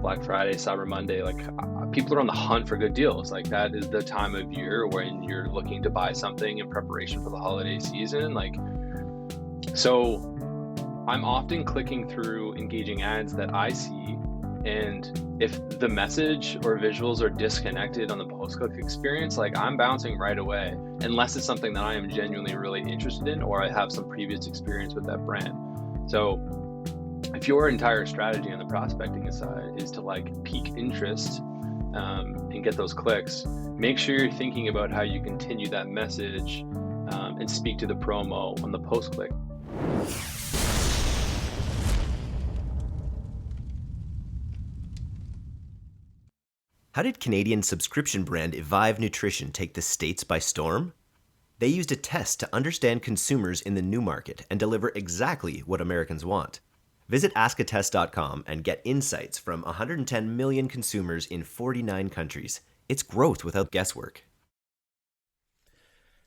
Black Friday, Cyber Monday, like people are on the hunt for good deals. Like that is the time of year when you're looking to buy something in preparation for the holiday season. So I'm often clicking through engaging ads that I see, and if the message or visuals are disconnected on the post-click experience, like I'm bouncing right away, unless it's something that I am genuinely really interested in or I have some previous experience with that brand. So if your entire strategy on the prospecting side is to like pique interest and get those clicks, make sure you're thinking about how you continue that message and speak to the promo on the post-click. How did Canadian subscription brand Evive Nutrition take the States by storm? They used a test to understand consumers in the new market and deliver exactly what Americans want. Visit askatest.com and get insights from 110 million consumers in 49 countries. It's growth without guesswork.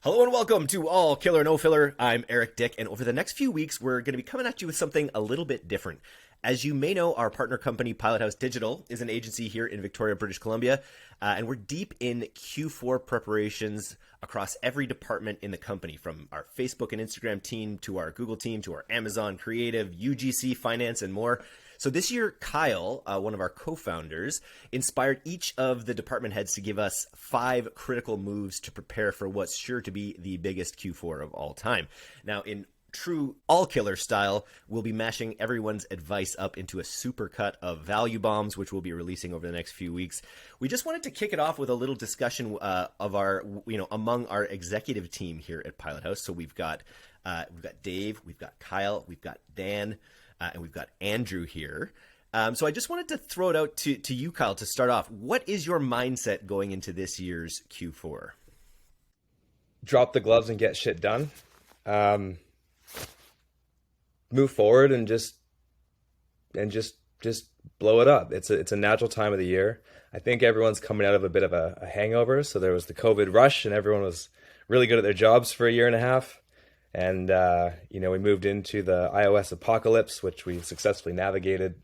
Hello and welcome to All Killer No Filler. I'm Eric Dick, and over the next few weeks, we're going to be coming at you with something a little bit different. As you may know, our partner company, Pilothouse Digital, is an agency here in Victoria, British Columbia, and we're deep in Q4 preparations across every department in the company, from our Facebook and Instagram team to our Google team to our Amazon creative, UGC, finance, and more. So this year, Kyle, one of our co-founders, inspired each of the department heads to give us 5 critical moves to prepare for what's sure to be the biggest Q4 of all time. Now, in true all-killer style, we'll be mashing everyone's advice up into a supercut of value bombs, which we'll be releasing over the next few weeks. We just wanted to kick it off with a little discussion of our, among our executive team here at Pilothouse. So we've got Dave, we've got Kyle, we've got Dan, and we've got Andrew here. So I just wanted to throw it out to you, Kyle, to start off. What is your mindset going into this year's Q4? Drop the gloves and get shit done. Move forward and just blow it up. It's a natural time of the year. I think everyone's coming out of a bit of a hangover. So there was the COVID rush and everyone was really good at their jobs for a year and a half. And, we moved into the iOS apocalypse, which we successfully navigated,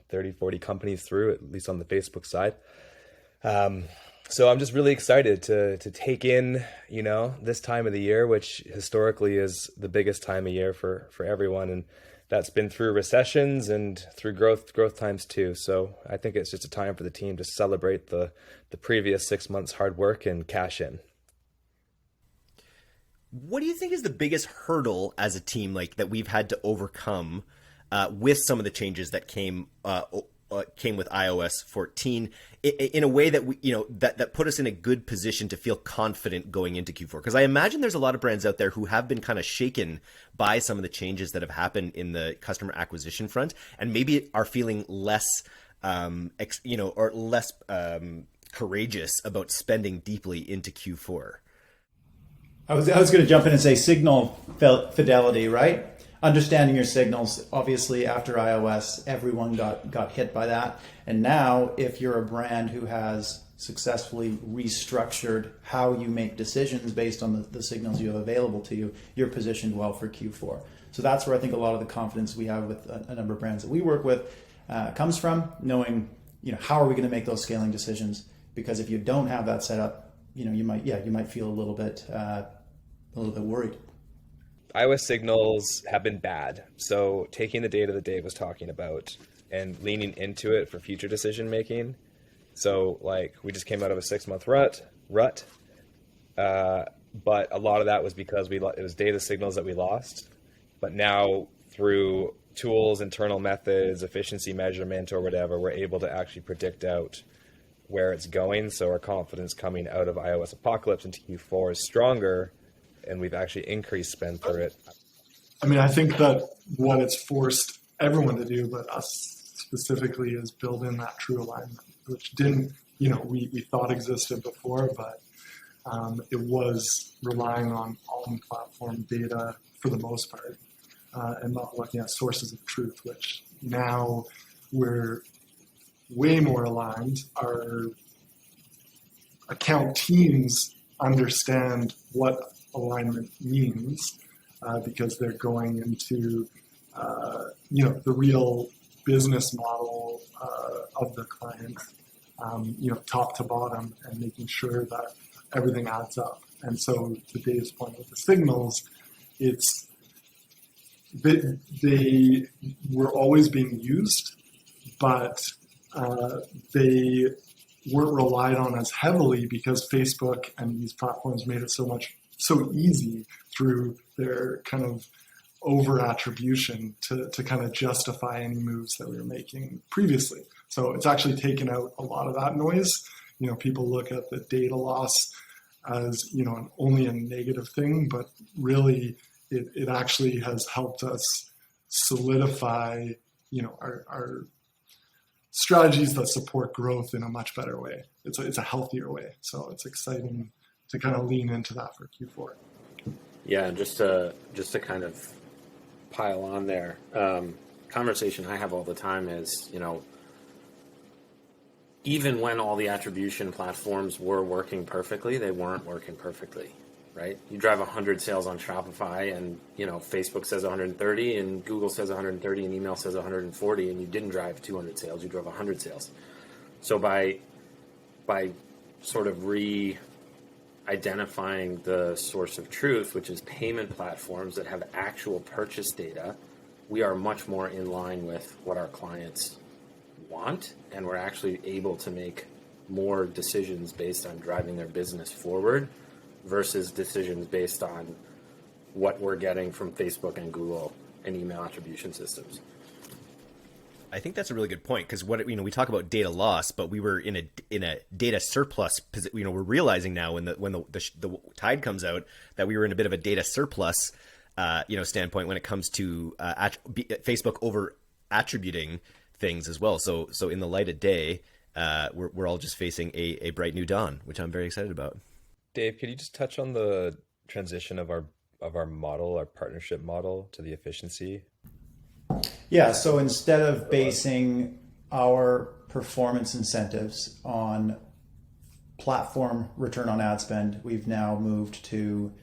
30, 40 companies through, at least on the Facebook side. So I'm just really excited to take in, this time of the year, which historically is the biggest time of year for everyone. And that's been through recessions and through growth times too. So I think it's just a time for the team to celebrate the previous 6 months hard work and cash in. What do you think is the biggest hurdle as a team that we've had to overcome with some of the changes that came with iOS 14 in a way that that put us in a good position to feel confident going into Q4? Because I imagine there's a lot of brands out there who have been kind of shaken by some of the changes that have happened in the customer acquisition front, and maybe are feeling less, courageous about spending deeply into Q4. I was going to jump in and say signal fidelity, right? Understanding your signals. Obviously, after iOS, everyone got hit by that. And now, if you're a brand who has successfully restructured how you make decisions based on the signals you have available to you, you're positioned well for Q4. So that's where I think a lot of the confidence we have with a number of brands that we work with comes from, knowing, how are we going to make those scaling decisions? Because if you don't have that set up, you might feel a little bit worried. iOS signals have been bad. So taking the data that Dave was talking about and leaning into it for future decision making. So we just came out of a 6-month rut, but a lot of that was because it was data signals that we lost. But now through tools, internal methods, efficiency measurement or whatever, we're able to actually predict out where it's going. So our confidence coming out of iOS apocalypse into Q4 is stronger, and we've actually increased spend for it. I mean, I think that what it's forced everyone to do, but us specifically, is build in that true alignment, which didn't, we thought existed before, but it was relying on on-platform data for the most part, and not looking at sources of truth, which now we're way more aligned. Our account teams understand what alignment means because they're going into the real business model of the client, top to bottom, and making sure that everything adds up. And so to Dave's point with the signals, it's they were always being used, but they weren't relied on as heavily because Facebook and these platforms made it so easy through their kind of over attribution to kind of justify any moves that we were making previously. So it's actually taken out a lot of that noise. People look at the data loss as, only a negative thing, but really it actually has helped us solidify, our strategies that support growth in a much better way. It's a healthier way. So it's exciting to kind of lean into that for Q4. Yeah, just to kind of pile on there, conversation I have all the time is, even when all the attribution platforms were working perfectly, they weren't working perfectly, right? You drive 100 sales on Shopify and, Facebook says 130 and Google says 130 and email says 140, and you didn't drive 200 sales, you drove 100 sales. So by sort of identifying the source of truth, which is payment platforms that have actual purchase data, we are much more in line with what our clients want, and we're actually able to make more decisions based on driving their business forward versus decisions based on what we're getting from Facebook and Google and email attribution systems. I think that's a really good point, because we talk about data loss, but we were in a data surplus. We're realizing now when the tide comes out that we were in a bit of a data surplus, standpoint when it comes to Facebook over attributing things as well. So in the light of day, we're all just facing a bright new dawn, which I'm very excited about. Dave, could you just touch on the transition of our model, our partnership model, to the efficiency? Yeah, so instead of basing our performance incentives on platform return on ad spend, we've now moved to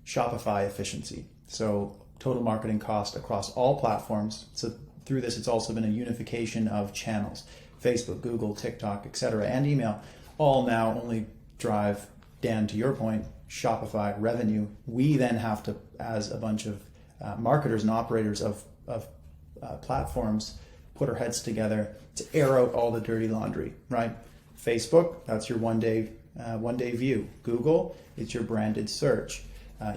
Shopify efficiency. So total marketing cost across all platforms. So through this, it's also been a unification of channels, Facebook, Google, TikTok, etc., and email, all now only drive, Dan, to your point, Shopify revenue. We then have to, as a bunch of marketers and operators of platforms, put our heads together to air out all the dirty laundry, right? Facebook, that's your one day view. Google, it's your branded search.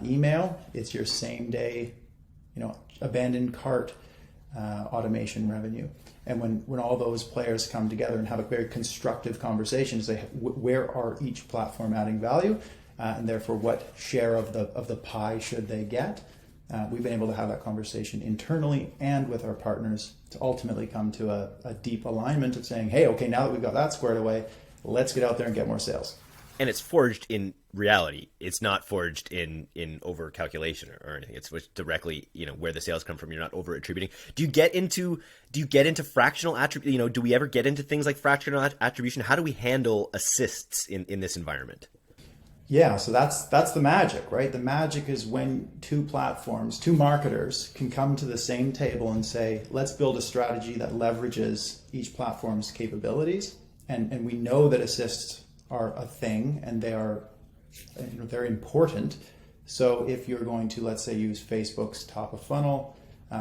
Email, it's your same day, abandoned cart automation revenue. And when all those players come together and have a very constructive conversation to say where are each platform adding value, and therefore what share of the pie should they get, we've been able to have that conversation internally and with our partners to ultimately come to a deep alignment of saying, hey, okay, now that we've got that squared away, let's get out there and get more sales. And it's forged in reality. It's not forged in over calculation or anything. It's directly, where the sales come from. You're not over attributing. Do you get into fractional attribution? Do we ever get into things like fractional attribution? How do we handle assists in this environment? Yeah, so that's the magic, right? The magic is when two marketers can come to the same table and say, let's build a strategy that leverages each platform's capabilities. And we know that assists are a thing and they're important. So if you're going to, let's say, use Facebook's top of funnel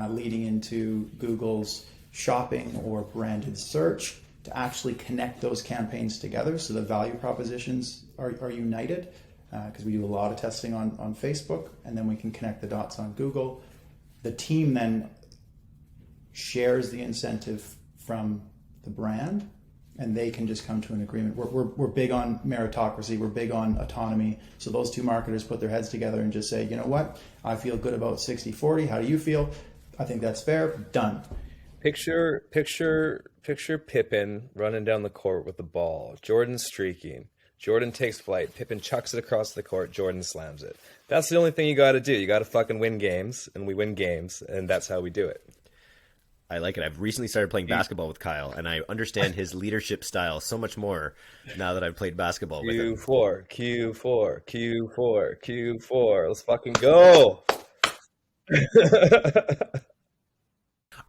leading into Google's shopping or branded search to actually connect those campaigns together so the value propositions are united, because we do a lot of testing on Facebook, and then we can connect the dots on Google. The team then shares the incentive from the brand, and they can just come to an agreement. We're big on meritocracy. We're big on autonomy. So those two marketers put their heads together and just say, you know what? I feel good about 60-40. How do you feel? I think that's fair. Done. Picture Pippen running down the court with the ball. Jordan streaking. Jordan takes flight. Pippen chucks it across the court. Jordan slams it. That's the only thing you got to do. You got to fucking win games, and we win games, and that's how we do it. I like it. I've recently started playing basketball with Kyle, and I understand his leadership style so much more now that I've played basketball with him. Q4. Let's fucking go.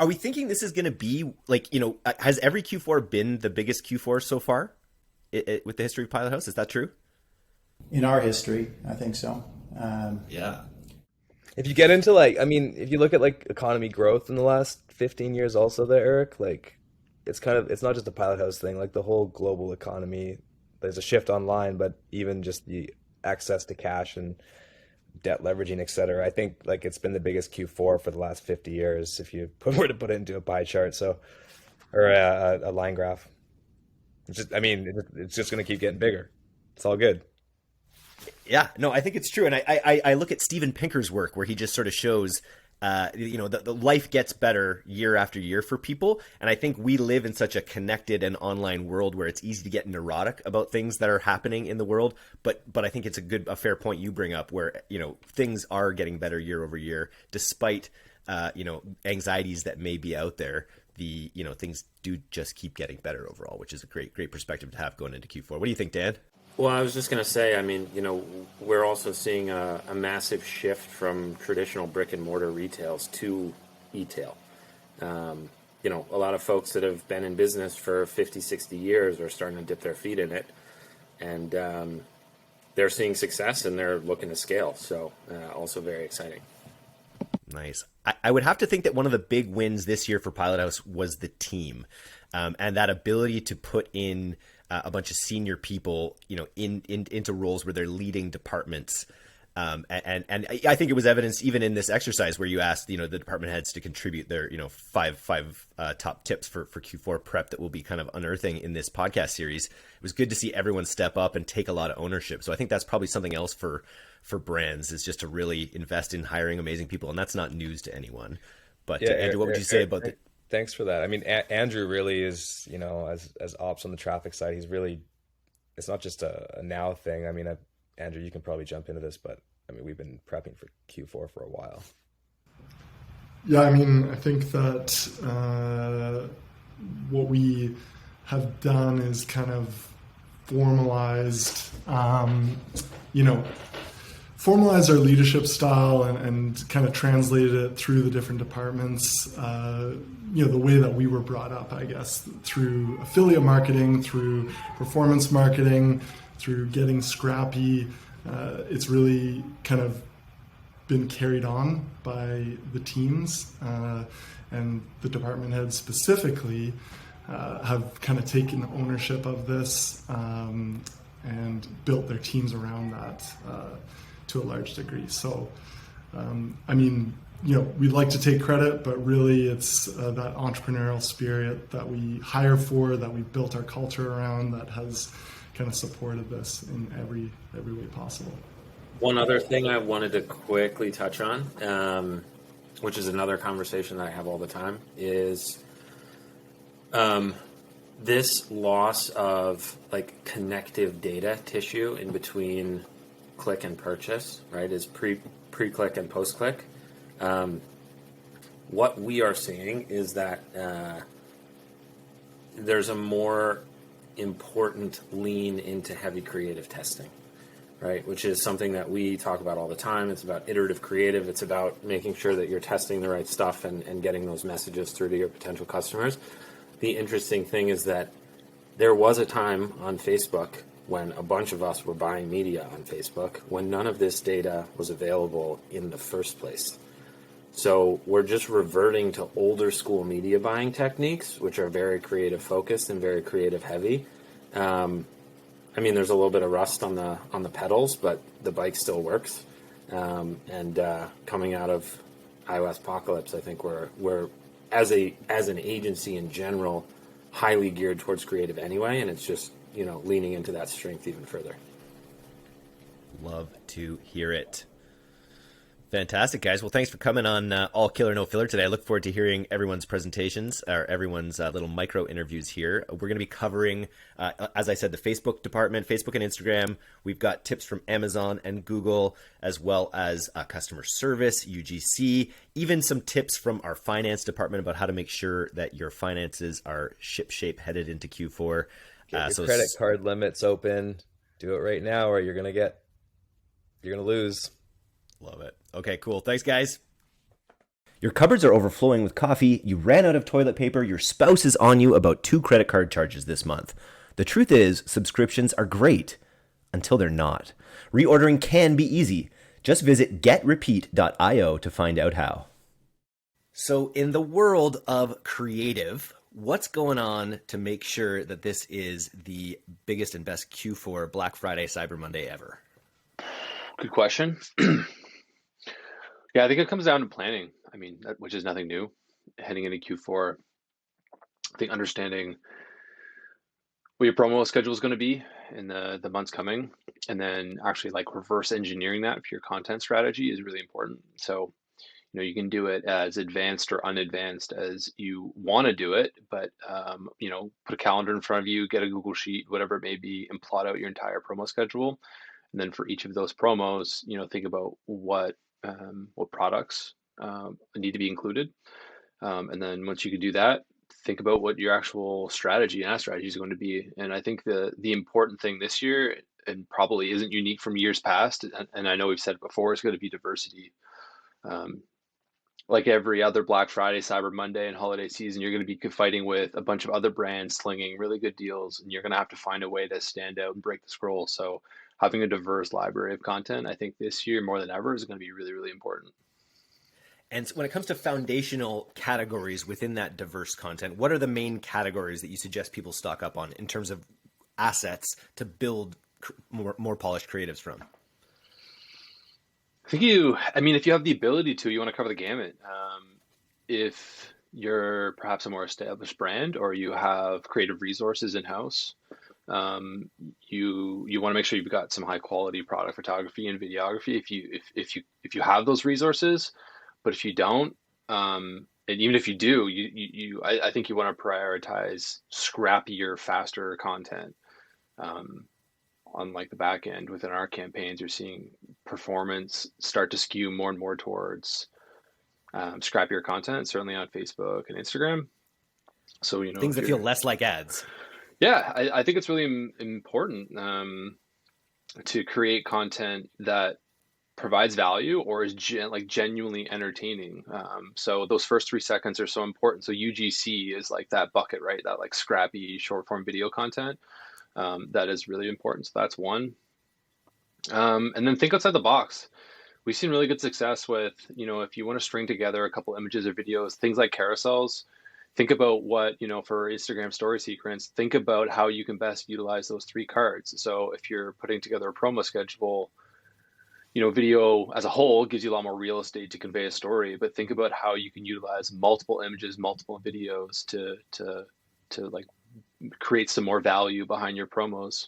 Are we thinking this is going to be like, has every Q4 been the biggest Q4 so far with the history of Pilothouse? Is that true? In our history, I think so. Yeah. If you get into if you look at like economy growth in the last 15 years also there, Eric, like it's not just a Pilothouse thing, like the whole global economy, there's a shift online, but even just the access to cash and debt leveraging, et cetera. I think like it's been the biggest Q4 for the last 50 years if you were to put it into a pie chart, or a line graph. It's just going to keep getting bigger. It's all good. Yeah, no, I think it's true. And I look at Steven Pinker's work where he just sort of shows, the life gets better year after year for people. And I think we live in such a connected and online world where it's easy to get neurotic about things that are happening in the world. But I think it's a fair point you bring up where, things are getting better year over year, despite, anxieties that may be out there. Things do just keep getting better overall, which is a great perspective to have going into Q4. What do you think, Dan? Well, I was just going to say, we're also seeing a massive shift from traditional brick and mortar retails to e-tail. A lot of folks that have been in business for 50, 60 years are starting to dip their feet in it. And they're seeing success and they're looking to scale. So also very exciting. Nice. I would have to think that one of the big wins this year for Pilothouse was the team, and that ability to put in a bunch of senior people, into roles where they're leading departments. And I think it was evidenced even in this exercise where you asked, the department heads to contribute their, five top tips for Q4 prep that we'll be kind of unearthing in this podcast series. It was good to see everyone step up and take a lot of ownership. So I think that's probably something else for brands, is just to really invest in hiring amazing people. And that's not news to anyone. But Yeah, Andrew, what would you say about the... Thanks for that. I mean, Andrew really is, as ops on the traffic side, he's really, it's not just a now thing. I mean, Andrew, you can probably jump into this, but we've been prepping for Q4 for a while. Yeah, I think that what we have done is kind of formalized our leadership style and kind of translated it through the different departments, the way that we were brought up, I guess, through affiliate marketing, through performance marketing, through getting scrappy. It's really kind of been carried on by the teams, and the department heads specifically have kind of taken ownership of this and built their teams around that to a large degree. So, we'd like to take credit, but really it's that entrepreneurial spirit that we hire for, that we've built our culture around, that has kind of supported this in every way possible. One other thing I wanted to quickly touch on, which is another conversation that I have all the time, is this loss of like connective data tissue in between click and purchase, right? Is pre-click and post-click. What we are seeing is that there's a more important lean into heavy creative testing, right? Which is something that we talk about all the time. It's about iterative creative. It's about making sure that you're testing the right stuff and getting those messages through to your potential customers. The interesting thing is that there was a time on Facebook when a bunch of us were buying media on Facebook when none of this data was available in the first place. So we're just reverting to older school media buying techniques, which are very creative focused and very creative heavy. There's a little bit of rust on the pedals, but the bike still works. Coming out of iOS apocalypse, I think we're as an agency in general highly geared towards creative anyway, and it's just leaning into that strength even further. Love to hear it. Fantastic, guys. Well, thanks for coming on All Killer No Filler today. I look forward to hearing everyone's presentations, or everyone's little micro interviews here. We're going to be covering, as I said, the Facebook department, Facebook and Instagram. We've got tips from Amazon and Google, as well as customer service, UGC, even some tips from our finance department about how to make sure that your finances are shipshape headed into Q4. Get your credit card limits open. Do it right now, or you're going to lose. Love it. Okay, cool. Thanks, guys. Your cupboards are overflowing with coffee, you ran out of toilet paper, your spouse is on you about 2 credit card charges this month. The truth is, subscriptions are great until they're not. Reordering can be easy. Just visit getrepeat.io to find out how. So in the world of creative, what's going on to make sure that this is the biggest and best Q4 Black Friday, Cyber Monday ever? Good question. Yeah, I think it comes down to planning. I mean, which is nothing new. Heading into Q4, I think understanding what your promo schedule is going to be in the months coming, and then actually like reverse engineering that for your content strategy is really important. So, you can do it as advanced or unadvanced as you want to do it, but put a calendar in front of you, get a Google Sheet, whatever it may be, and plot out your entire promo schedule. And then for each of those promos, think about what products need to be included. And then once you can do that, think about what your actual strategy and ad strategy is going to be. And I think the important thing this year, and probably isn't unique from years past, and I know we've said it before, is going to be diversity. Like every other Black Friday, Cyber Monday, and holiday season, you're going to be fighting with a bunch of other brands slinging really good deals, and you're going to have to find a way to stand out and break the scroll. So having a diverse library of content, I think this year more than ever is going to be really, really important. And so when it comes to foundational categories within that diverse content, what are the main categories that you suggest people stock up on in terms of assets to build more polished creatives from? If you have the ability to, you want to cover the gamut. If you're perhaps a more established brand or you have creative resources in-house, you want to make sure you've got some high quality product photography and videography if you have those resources. But if you don't, and even if you do, I think you want to prioritize scrappier, faster content. On like the back end within our campaigns, you're seeing performance start to skew more and more towards scrappier content, certainly on Facebook and Instagram. So things that feel less like ads. Yeah, I think it's really important to create content that provides value or is genuinely entertaining. So those first 3 seconds are so important. So UGC is like that bucket, right? That like scrappy short form video content. That is really important. So that's one. And then think outside the box. We've seen really good success with, if you want to string together a couple images or videos, things like carousels, think about what, for Instagram story sequence, think about how you can best utilize those 3 cards. So if you're putting together a promo schedule, video as a whole gives you a lot more real estate to convey a story, but think about how you can utilize multiple images, multiple videos to like create some more value behind your promos.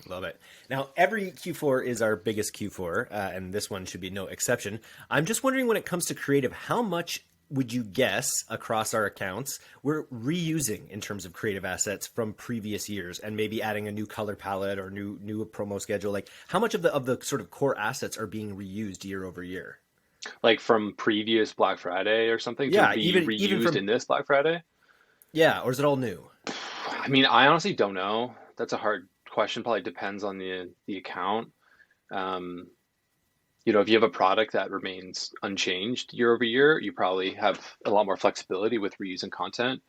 Love it. Now, every Q4 is our biggest Q4, and this one should be no exception. I'm just wondering, when it comes to creative, how much would you guess across our accounts we're reusing in terms of creative assets from previous years, and maybe adding a new color palette or new promo schedule? Like, how much of the sort of core assets are being reused year over year? Like from previous Black Friday or something to be even reused from, in this Black Friday? Yeah, or is it all new? I mean, I honestly don't know. That's a hard question. Probably depends on the account. If you have a product that remains unchanged year over year, you probably have a lot more flexibility with reusing content.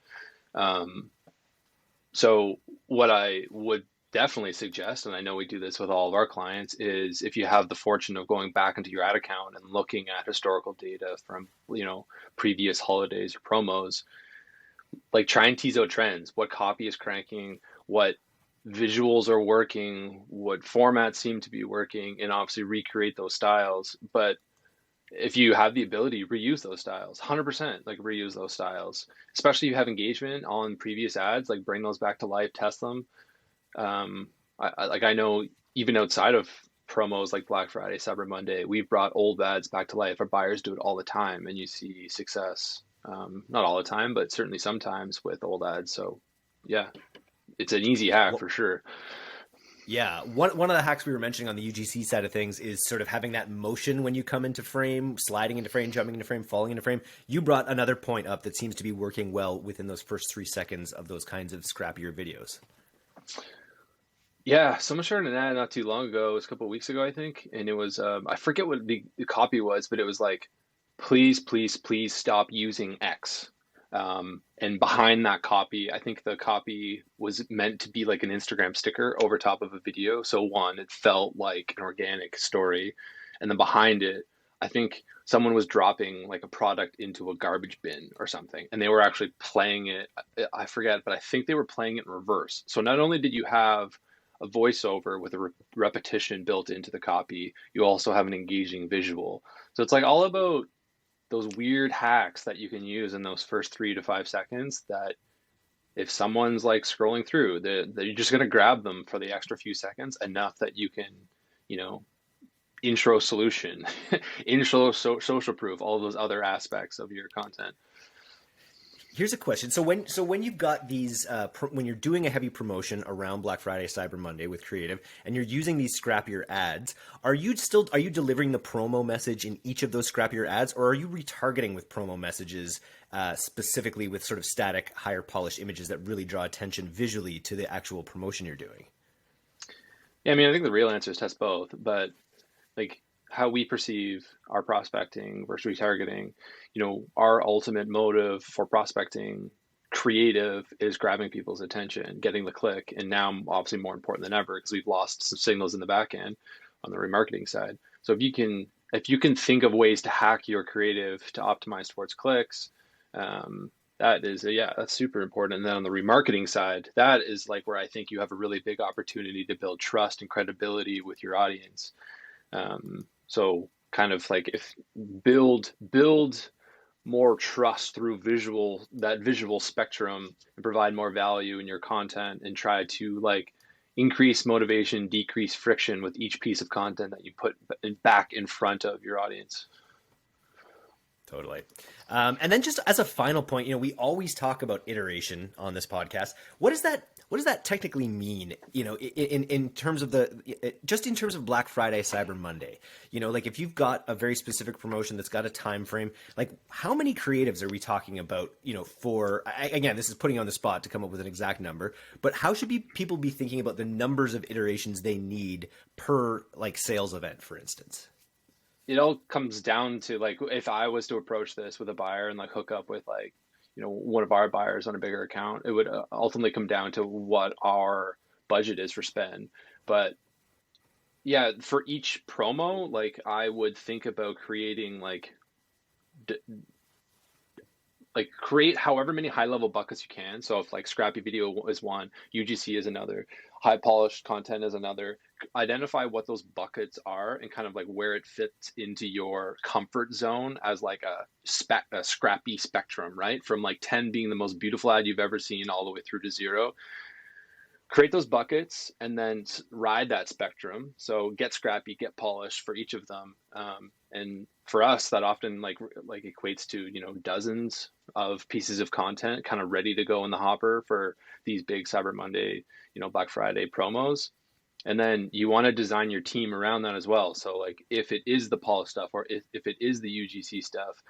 So what I would definitely suggest, and I know we do this with all of our clients, is if you have the fortune of going back into your ad account and looking at historical data from, previous holidays or promos, like try and tease out trends. What copy is cranking, what visuals are working, what formats seem to be working, and obviously recreate those styles. But if you have the ability, reuse those styles, 100%, like reuse those styles, especially if you have engagement on previous ads, like bring those back to life, test them. I know even outside of promos like Black Friday, Cyber Monday, we've brought old ads back to life. Our buyers do it all the time, and you see success. Not all the time, but certainly sometimes with old ads. So yeah, it's an easy hack for sure. Yeah. One of the hacks we were mentioning on the UGC side of things is sort of having that motion when you come into frame, sliding into frame, jumping into frame, falling into frame. You brought another point up that seems to be working well within those first 3 seconds of those kinds of scrappier videos. Yeah, someone shared an ad not too long ago. It was a couple of weeks ago, I think. And it was, I forget what the copy was, but it was like, please, please, please stop using X. And behind that copy, I think the copy was meant to be like an Instagram sticker over top of a video. So one, it felt like an organic story. And then behind it, I think someone was dropping like a product into a garbage bin or something. And they were actually playing it. I forget, but I think they were playing it in reverse. So not only did you have a voiceover with a repetition built into the copy, you also have an engaging visual. So it's like all about those weird hacks that you can use in those first 3 to 5 seconds that if someone's like scrolling through, you're just going to grab them for the extra few seconds enough that you can, you know, intro solution, intro social proof, all those other aspects of your content. Here's a question. So when you've got these, when you're doing a heavy promotion around Black Friday, Cyber Monday with creative, and you're using these scrappier ads, are you delivering the promo message in each of those scrappier ads, or are you retargeting with promo messages specifically with sort of static, higher polished images that really draw attention visually to the actual promotion you're doing? Yeah, I mean, I think the real answer is test both, but like how we perceive our prospecting versus retargeting, you know, our ultimate motive for prospecting creative is grabbing people's attention, getting the click. And now obviously more important than ever because we've lost some signals in the back end on the remarketing side. So if you can think of ways to hack your creative to optimize towards clicks, that's super important. And then on the remarketing side, that is like where I think you have a really big opportunity to build trust and credibility with your audience. So kind of like if build more trust through that visual spectrum and provide more value in your content and try to like increase motivation, decrease friction with each piece of content that you put back in front of your audience. Totally. And then just as a final point, you know, we always talk about iteration on this podcast. What does that technically mean? You know, in terms of in terms of Black Friday, Cyber Monday, you know, like if you've got a very specific promotion that's got a time frame, like how many creatives are we talking about, you know, again, this is putting you on the spot to come up with an exact number, but how should people be thinking about the numbers of iterations they need per like sales event, for instance? It all comes down to like, if I was to approach this with a buyer and like hook up with like, you know, one of our buyers on a bigger account, it would ultimately come down to what our budget is for spend. But yeah, for each promo, like I would think about creating create however many high level buckets you can. So if like scrappy video is one, UGC is another, high polished content is another. Identify what those buckets are and kind of like where it fits into your comfort zone as like a scrappy spectrum, right? From like 10 being the most beautiful ad you've ever seen all the way through to 0. Create those buckets and then ride that spectrum. So get scrappy, get polished for each of them. And for us, that often like equates to, you know, dozens of pieces of content kind of ready to go in the hopper for these big Cyber Monday, you know, Black Friday promos. And then you want to design your team around that as well. So like if it is the polished stuff or if it is the UGC stuff,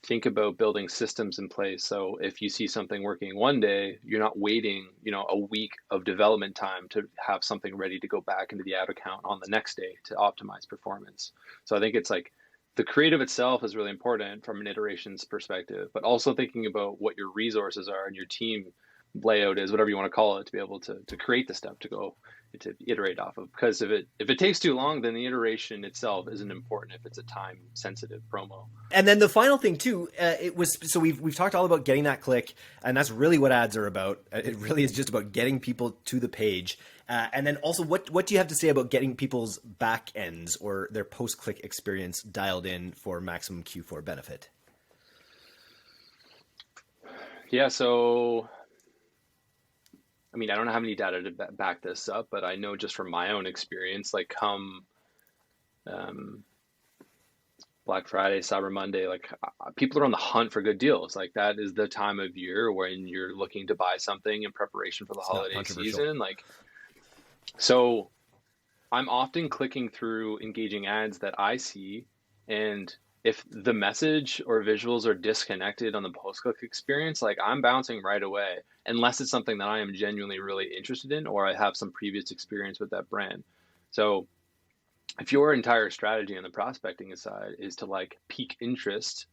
think about building systems in place. So if you see something working one day, you're not waiting, you know, a week of development time to have something ready to go back into the ad account on the next day to optimize performance. So I think it's like the creative itself is really important from an iterations perspective, but also thinking about what your resources are and your team layout is, whatever you want to call it, to be able to create the stuff to iterate off of. Because if it takes too long, then the iteration itself isn't important if it's a time sensitive promo. And then the final thing too, we've talked all about getting that click, and that's really what ads are about. It really is just about getting people to the page. And then also, what do you have to say about getting people's back ends or their post-click experience dialed in for maximum Q4 benefit? Yeah, so I mean, I don't have any data to back this up, but I know just from my own experience, like come Black Friday, Cyber Monday, like people are on the hunt for good deals. Like that is the time of year when you're looking to buy something in preparation for the holiday season. Like, so I'm often clicking through engaging ads that I see, and if the message or visuals are disconnected on the post-click experience, like I'm bouncing right away, unless it's something that I am genuinely really interested in or I have some previous experience with that brand. So if your entire strategy on the prospecting side is to like pique interest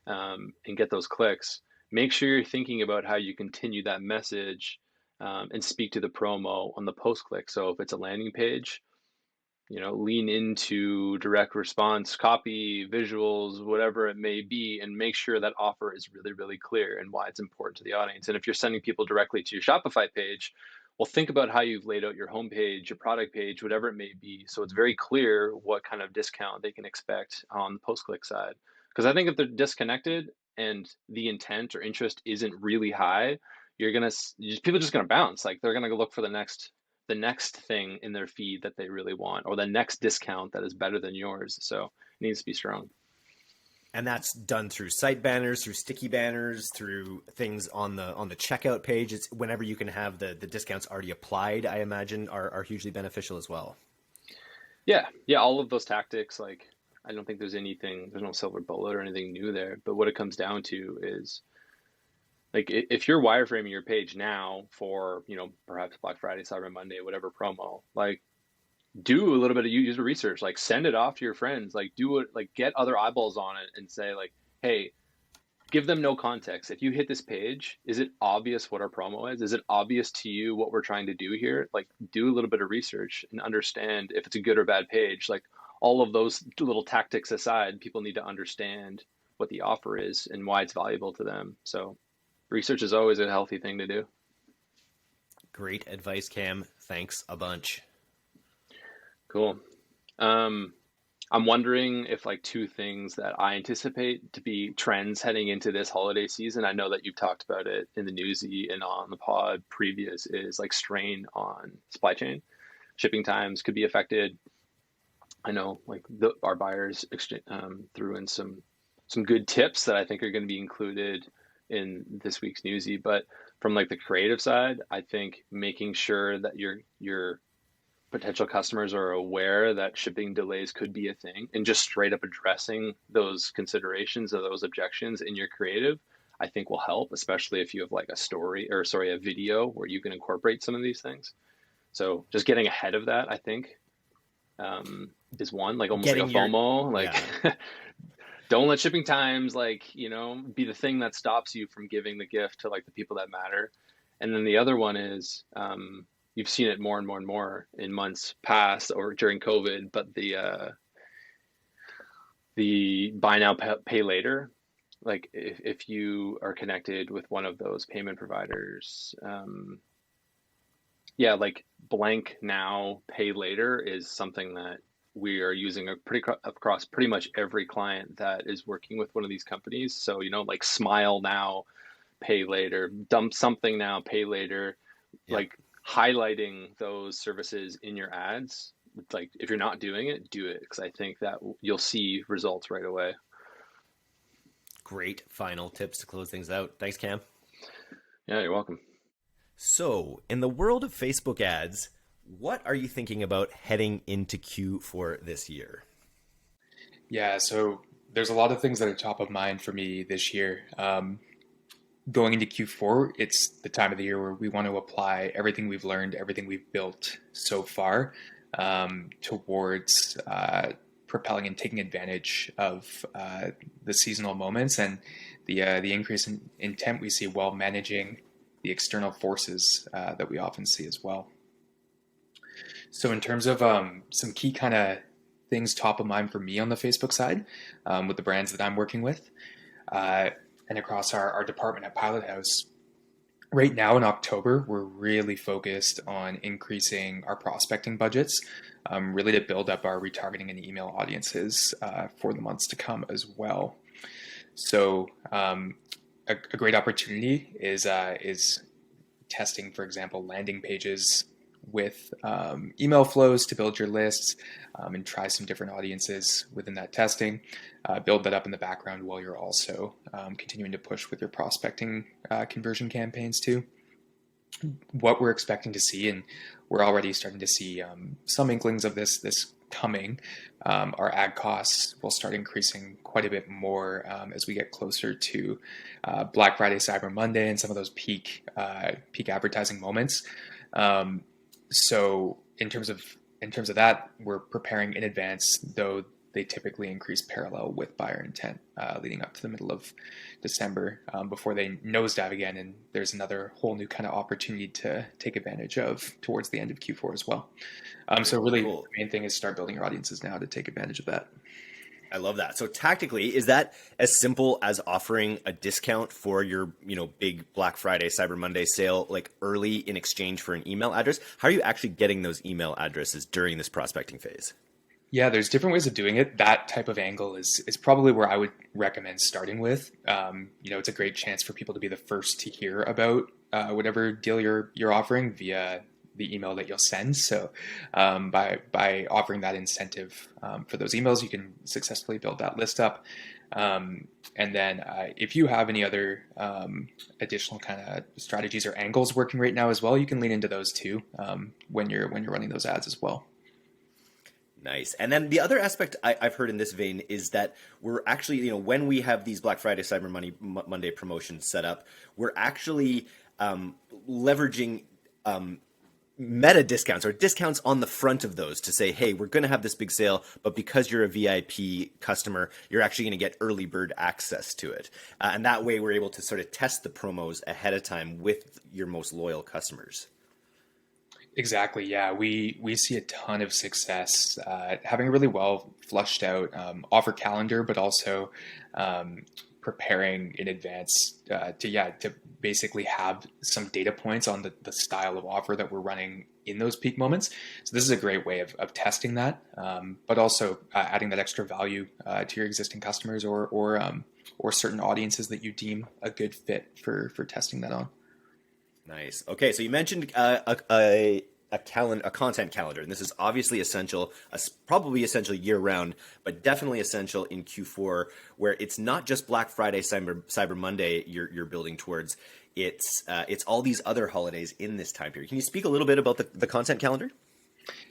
and get those clicks, make sure you're thinking about how you continue that message and speak to the promo on the post click. So if it's a landing page, lean into direct response, copy, visuals, whatever it may be, and make sure that offer is really, really clear and why it's important to the audience. And if you're sending people directly to your Shopify page, well, think about how you've laid out your homepage, your product page, whatever it may be. So it's very clear what kind of discount they can expect on the post-click side. Because I think if they're disconnected and the intent or interest isn't really high, people are just gonna bounce. Like they're gonna look for the next thing in their feed that they really want, or the next discount that is better than yours. So it needs to be strong. And that's done through site banners, through sticky banners, through things on the checkout page. It's whenever you can have the discounts already applied, I imagine, are hugely beneficial as well. Yeah, all of those tactics, like I don't think there's no silver bullet or anything new there. But what it comes down to is, like, if you're wireframing your page now for, perhaps Black Friday, Cyber Monday, whatever promo, like do a little bit of user research, like send it off to your friends, like do it, like get other eyeballs on it and say like, hey, give them no context. If you hit this page, is it obvious what our promo is? Is it obvious to you what we're trying to do here? Like do a little bit of research and understand if it's a good or bad page. Like all of those little tactics aside, people need to understand what the offer is and why it's valuable to them. So research is always a healthy thing to do. Great advice, Cam. Thanks a bunch. Cool. I'm wondering if like two things that I anticipate to be trends heading into this holiday season. I know that you've talked about it in the newsy and on the pod previous, is like strain on supply chain. Shipping times could be affected. I know like our buyers threw in some good tips that I think are going to be included in this week's newsy. But from like the creative side, I think making sure that your potential customers are aware that shipping delays could be a thing and just straight up addressing those considerations or those objections in your creative, I think will help, especially if you have like a video where you can incorporate some of these things. So just getting ahead of that, I think, is one, like almost like a FOMO, like yeah. Don't let shipping times be the thing that stops you from giving the gift to like the people that matter. And then the other one is, you've seen it more and more and more in months past or during COVID, but the buy now, pay later, like if you are connected with one of those payment providers, like blank now, pay later is something that we are using across pretty much every client that is working with one of these companies. So, like smile now, pay later, dump something now, pay later, like highlighting those services in your ads. Like if you're not doing it, do it, because I think that you'll see results right away. Great final tips to close things out. Thanks, Cam. Yeah, you're welcome. So in the world of Facebook ads, what are you thinking about heading into Q4 this year? Yeah, so there's a lot of things that are top of mind for me this year. Going into Q4, it's the time of the year where we want to apply everything we've learned, everything we've built so far towards propelling and taking advantage of the seasonal moments and the increase in intent we see while managing the external forces that we often see as well. So in terms of some key kind of things top of mind for me on the Facebook side with the brands that I'm working with, and across our department at Pilothouse, right now in October, we're really focused on increasing our prospecting budgets, really to build up our retargeting and email audiences for the months to come as well. So a great opportunity is testing, for example, landing pages with email flows to build your lists and try some different audiences within that testing. Build that up in the background while you're also continuing to push with your prospecting conversion campaigns too. What we're expecting to see, and we're already starting to see some inklings of this coming, our ad costs will start increasing quite a bit more as we get closer to Black Friday, Cyber Monday, and some of those peak advertising moments. So in terms of in terms of that, we're preparing in advance, though they typically increase parallel with buyer intent leading up to the middle of December before they nosedive again. And there's another whole new kind of opportunity to take advantage of towards the end of Q4 as well. So really, cool. The main thing is start building your audiences now to take advantage of that. I love that. So tactically, is that as simple as offering a discount for your, big Black Friday, Cyber Monday sale, like early in exchange for an email address? How are you actually getting those email addresses during this prospecting phase? Yeah, there's different ways of doing it. That type of angle is probably where I would recommend starting with. It's a great chance for people to be the first to hear about whatever deal you're offering via the email that you'll send. So by offering that incentive for those emails, you can successfully build that list up. And then if you have any other additional kind of strategies or angles working right now as well, you can lean into those too when you're running those ads as well. Nice. And then the other aspect I've heard in this vein is that we're actually, when we have these Black Friday, Cyber Monday promotions set up, we're actually leveraging meta discounts or discounts on the front of those to say, hey, we're going to have this big sale, but because you're a VIP customer, you're actually going to get early bird access to it. And that way we're able to sort of test the promos ahead of time with your most loyal customers. Exactly. Yeah, we see a ton of success having a really well flushed out offer calendar, but also preparing in advance to basically have some data points on the style of offer that we're running in those peak moments. So this is a great way of testing that, but also adding that extra value to your existing customers or certain audiences that you deem a good fit for testing that on. Nice. Okay, so you mentioned a content calendar, and this is obviously essential, probably essential year round, but definitely essential in Q4, where it's not just Black Friday, Cyber Monday you're building towards. It's all these other holidays in this time period. Can you speak a little bit about the content calendar?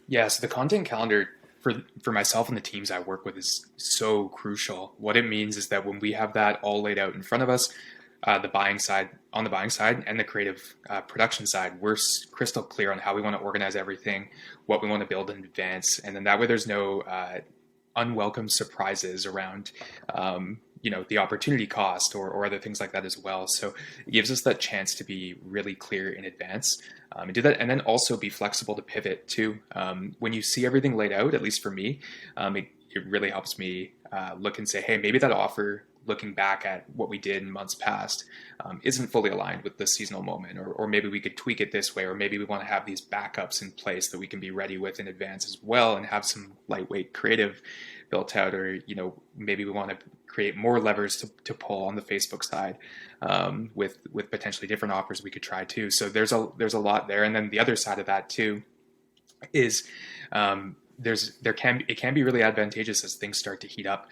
Yeah, so the content calendar for myself and the teams I work with is so crucial. What it means is that when we have that all laid out in front of us, on the buying side and the creative production side, we're crystal clear on how we want to organize everything, what we want to build in advance. And then that way there's no unwelcome surprises around, the opportunity cost or other things like that as well. So it gives us that chance to be really clear in advance and do that. And then also be flexible to pivot too. When you see everything laid out, at least for me, it really helps me look and say, hey, maybe that offer, looking back at what we did in months past, isn't fully aligned with the seasonal moment, or maybe we could tweak it this way, or maybe we want to have these backups in place that we can be ready with in advance as well and have some lightweight creative built out, or maybe we want to create more levers to pull on the Facebook side with potentially different offers we could try too. So there's a lot there. And then the other side of that too is it can be really advantageous as things start to heat up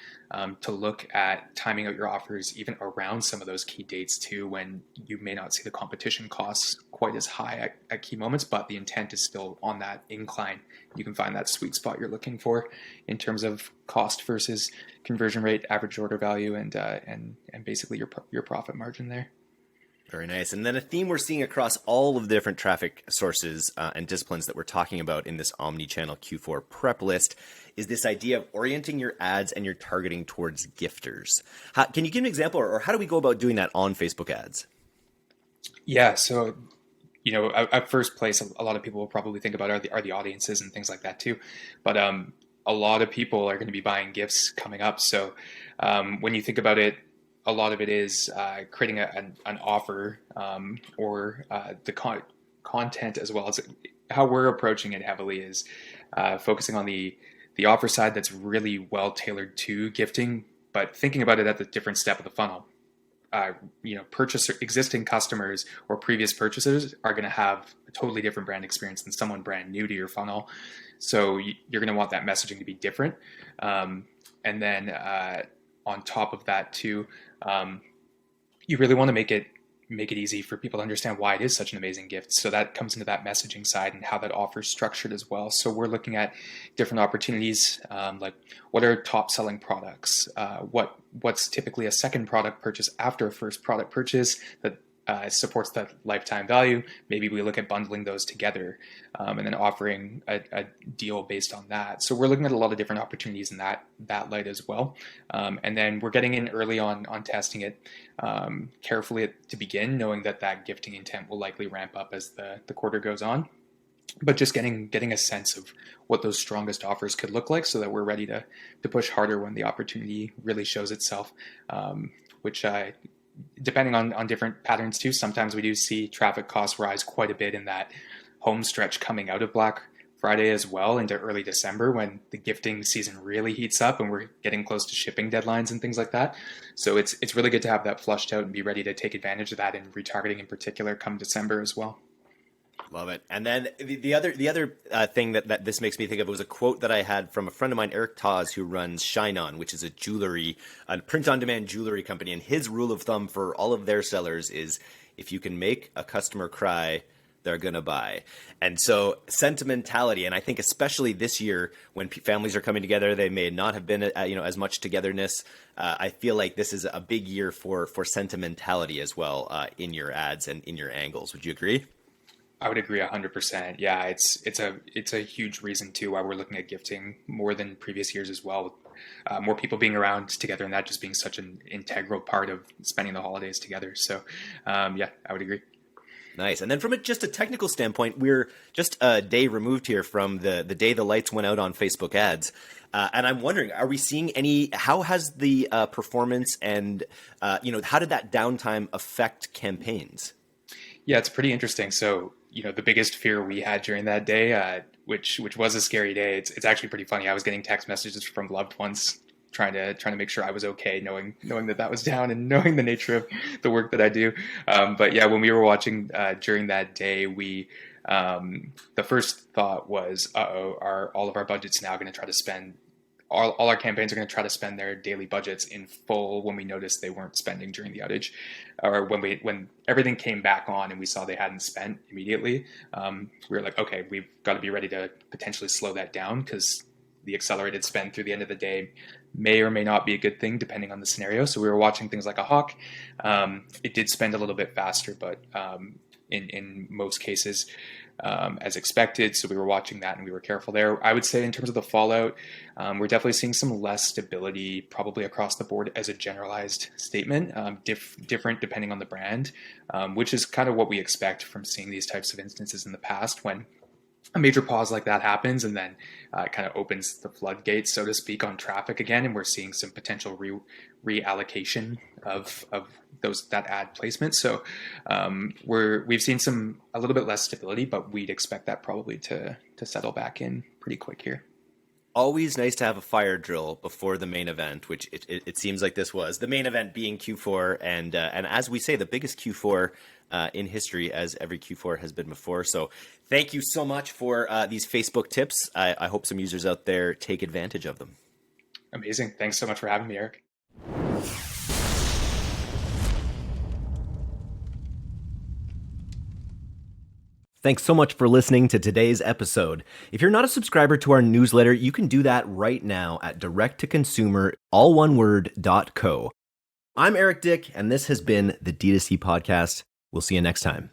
to look at timing out your offers even around some of those key dates too, when you may not see the competition costs quite as high at key moments, but the intent is still on that incline. You can find that sweet spot you're looking for in terms of cost versus conversion rate, average order value, and basically your profit margin there. Very nice. And then a theme we're seeing across all of the different traffic sources and disciplines that we're talking about in this Omnichannel Q4 prep list is this idea of orienting your ads and your targeting towards gifters. Can you give an example, or how do we go about doing that on Facebook ads? Yeah, so at first place, a lot of people will probably think about are the audiences and things like that too. But a lot of people are going to be buying gifts coming up. So when you think about it, a lot of it is creating an offer or the content, as well as how we're approaching it heavily is focusing on the offer side that's really well tailored to gifting, but thinking about it at the different step of the funnel. Existing customers or previous purchasers are going to have a totally different brand experience than someone brand new to your funnel. So you're going to want that messaging to be different. And then on top of that too, you really want to make it easy for people to understand why it is such an amazing gift. So that comes into that messaging side and how that offer is structured as well. So we're looking at different opportunities, like what are top selling products, what's typically a second product purchase after a first product purchase that supports that lifetime value, maybe we look at bundling those together and then offering a deal based on that. So we're looking at a lot of different opportunities in that light as well. And then we're getting in early on testing it carefully to begin, knowing that gifting intent will likely ramp up as the quarter goes on. But just getting a sense of what those strongest offers could look like so that we're ready to push harder when the opportunity really shows itself, which depending on different patterns too, sometimes we do see traffic costs rise quite a bit in that home stretch coming out of Black Friday as well into early December when the gifting season really heats up and we're getting close to shipping deadlines and things like that. So it's really good to have that flushed out and be ready to take advantage of that in retargeting in particular come December as well. Love it. And then the other thing that this makes me think of was a quote that I had from a friend of mine, Eric Taz, who runs Shine On, which is a print-on-demand jewelry company. And his rule of thumb for all of their sellers is if you can make a customer cry, they're going to buy. And so sentimentality, and I think especially this year when families are coming together, they may not have been as much togetherness. I feel like this is a big year for sentimentality as well in your ads and in your angles. Would you agree? I would agree 100%. Yeah, it's a huge reason too why we're looking at gifting more than previous years as well. More people being around together and that just being such an integral part of spending the holidays together. So yeah, I would agree. Nice. And then from just a technical standpoint, we're just a day removed here from the day the lights went out on Facebook ads. And I'm wondering, are we seeing how has the performance and, how did that downtime affect campaigns? Yeah, it's pretty interesting. So, the biggest fear we had during that day, which was a scary day, it's actually pretty funny. I was getting text messages from loved ones trying to make sure I was okay, knowing that was down and knowing the nature of the work that I do. But yeah, when we were watching during that day, the first thought was, are all of our budgets now going to try to spend all our campaigns are going to try to spend their daily budgets in full when we noticed they weren't spending during the outage, or when everything came back on and we saw they hadn't spent immediately. We were like, okay, we've got to be ready to potentially slow that down because the accelerated spend through the end of the day may or may not be a good thing depending on the scenario. So we were watching things like a hawk. It did spend a little bit faster, but in most cases, as expected. So we were watching that and we were careful there. I would say in terms of the fallout, we're definitely seeing some less stability probably across the board as a generalized statement, different depending on the brand, which is kind of what we expect from seeing these types of instances in the past when a major pause like that happens and then it kind of opens the floodgates, so to speak, on traffic again. And we're seeing some potential reallocation of that ad placement. So we've seen a little bit less stability, but we'd expect that probably to settle back in pretty quick here. Always nice to have a fire drill before the main event, which it seems like this was. The main event being Q4, and as we say, the biggest Q4 in history, as every Q4 has been before. So thank you so much for these Facebook tips. I hope some users out there take advantage of them. Amazing. Thanks so much for having me, Eric. Thanks so much for listening to today's episode. If you're not a subscriber to our newsletter, you can do that right now at directtoconsumer.co. I'm Eric Dick, and this has been the D2C Podcast. We'll see you next time.